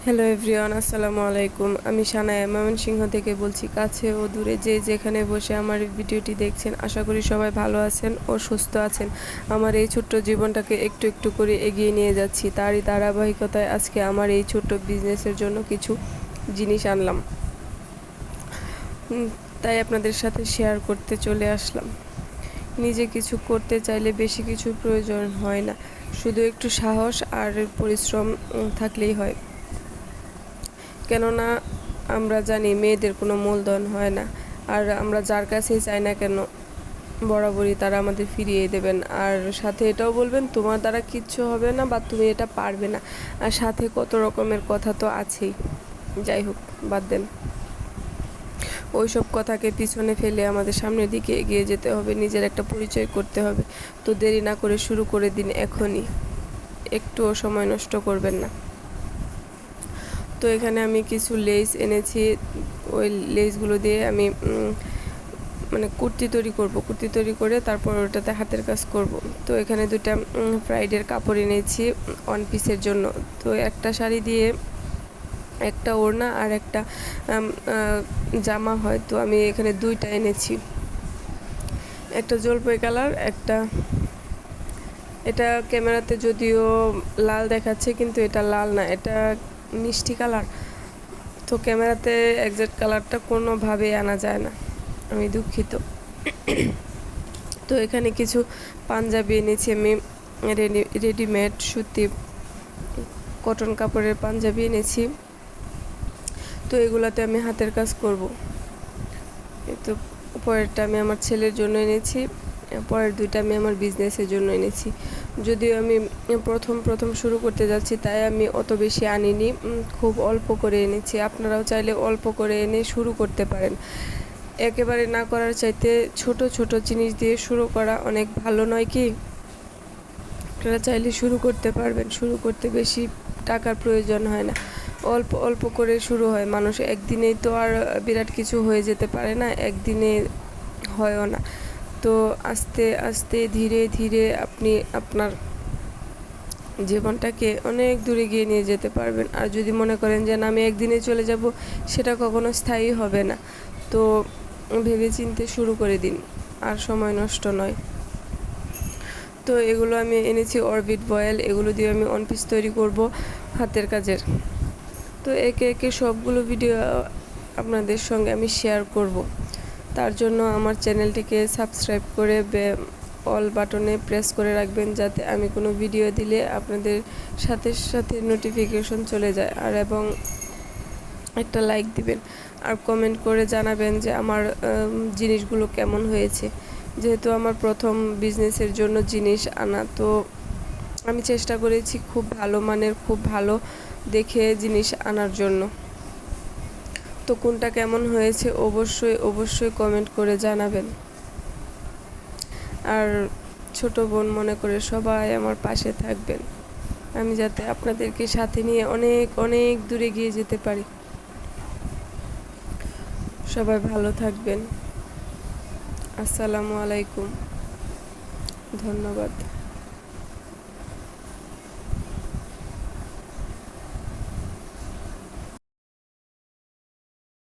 Hello everyone, আসসালামু আলাইকুম। আমি সানায়া ময়মনসিংহ থেকে বলছি। কাছে ও দূরে যে যেখানে বসে আমার ভিডিওটি দেখছেন, আশা করি সবাই ভালো আছেন ও সুস্থ আছেন। আমার এই ছোট্ট জীবনটাকে একটু একটু করে এগিয়ে নিয়ে যাচ্ছি। তারই ধারাবাহিকতায় আজকে আমার এই ছোট্ট বিজনেসের জন্য কিছু জিনিস আনলাম, তাই আপনাদের সাথে শেয়ার করতে চলে আসলাম। নিজে কিছু করতে চাইলে বেশি কিছু প্রয়োজন হয় না, শুধু একটু সাহস আর পরিশ্রম থাকলেই হয়। কেননা আমরা জানি মেয়েদের কোনো মূলধন হয় না, আর আমরা যার কাছেই চাই না কেন বরাবরই তারা আমাদের ফিরিয়ে দেবেন, আর সাথে এটাও বলবেন তোমার দ্বারা কিচ্ছু হবে না বা তুমি এটা পারবে না। আর সাথে কত রকমের কথা তো আছেই। যাই হোক, বাদ দেন ওইসব কথাকে পিছনে ফেলে আমাদের সামনের দিকে এগিয়ে যেতে হবে, নিজের একটা পরিচয় করতে হবে। তো দেরি না করে শুরু করে দিন এখনই, একটুও সময় নষ্ট করবেন না। তো এখানে আমি কিছু লেস এনেছি, ওই লেসগুলো দিয়ে আমি মানে কুর্তি তৈরি করব। কুর্তি তৈরি করে তারপর ওটাতে হাতের কাজ করব। তো এখানে দুটা ফ্রাইডের কাপড় এনেছি ওয়ান পিসের জন্য। তো একটা শাড়ি দিয়ে একটা ওড়না আর একটা জামা হয়, তো আমি এখানে দুইটা এনেছি। একটা জলপাই কালার, একটা এটা ক্যামেরাতে যদিও লাল দেখাচ্ছে কিন্তু এটা লাল না, এটা মিষ্টি কালার। তো ক্যামেরাতে একজ্যাক্ট কালারটা কোনোভাবেই আনা যায় না, আমি দুঃখিত। তো এখানে কিছু পাঞ্জাবি এনেছি আমি, রেডিমেড সুতি কটন কাপড়ের পাঞ্জাবি এনেছি। তো এগুলাতে আমি হাতের কাজ করব। তো পরেরটা আমি আমার ছেলের জন্য এনেছি, পরের দুইটা আমি আমার বিজনেসের জন্য এনেছি। যদিও আমি প্রথম শুরু করতে যাচ্ছি, তাই আমি অত বেশি আনিনি, খুব অল্প করে এনেছি। আপনারাও চাইলে অল্প করে এনে শুরু করতে পারেন। একেবারে না করার চাইতে ছোট ছোট জিনিস দিয়ে শুরু করা অনেক ভালো নয় কি? আপনারা চাইলে শুরু করতে পারবেন। শুরু করতে বেশি টাকার প্রয়োজন হয় না, অল্প অল্প করে শুরু হয়। মানুষ একদিনেই তো আর বিরাট কিছু হয়ে যেতে পারে না, একদিনে হয়ও না। তো আস্তে আস্তে ধীরে ধীরে আপনি আপনার জীবনটাকে অনেক দূরে গিয়ে নিয়ে যেতে পারবেন। আর যদি মনে করেন যে না আমি একদিনে চলে যাব, সেটা কখনো স্থায়ী হবে না। তো ভেবেচিন্তে শুরু করে দিন, আর সময় নষ্ট নয়। তো এগুলো আমি এনেছি অরবিট বয়েল, এগুলো দিয়ে আমি ওয়ান পিস তৈরি করব হাতের কাজের। তো একে একে সবগুলো ভিডিও আপনাদের সঙ্গে আমি শেয়ার করব। তার জন্য আমার চ্যানেলটিকে সাবস্ক্রাইব করে অল বাটনে প্রেস করে রাখবেন, যাতে আমি কোনো ভিডিও দিলে আপনাদের সাথে সাথে নোটিফিকেশন চলে যায়। আর এবং একটা লাইক দিবেন আর কমেন্ট করে জানাবেন যে আমার জিনিসগুলো কেমন হয়েছে। যেহেতু আমার প্রথম বিজনেসের জন্য জিনিস আনা, তো আমি চেষ্টা করেছি খুব ভালো মানের, খুব ভালো দেখে জিনিস আনার জন্য। তো কোনটা কেমন হয়েছে অবশ্যই অবশ্যই কমেন্ট করে জানাবেন। আর ছোট বোন মনে করে সবাই আমার পাশে থাকবেন, আমি যাতে আপনাদেরকে সাথে নিয়ে অনেক অনেক দূরে গিয়ে যেতে পারি। সবাই ভালো থাকবেন। আসসালামু আলাইকুম, ধন্যবাদ।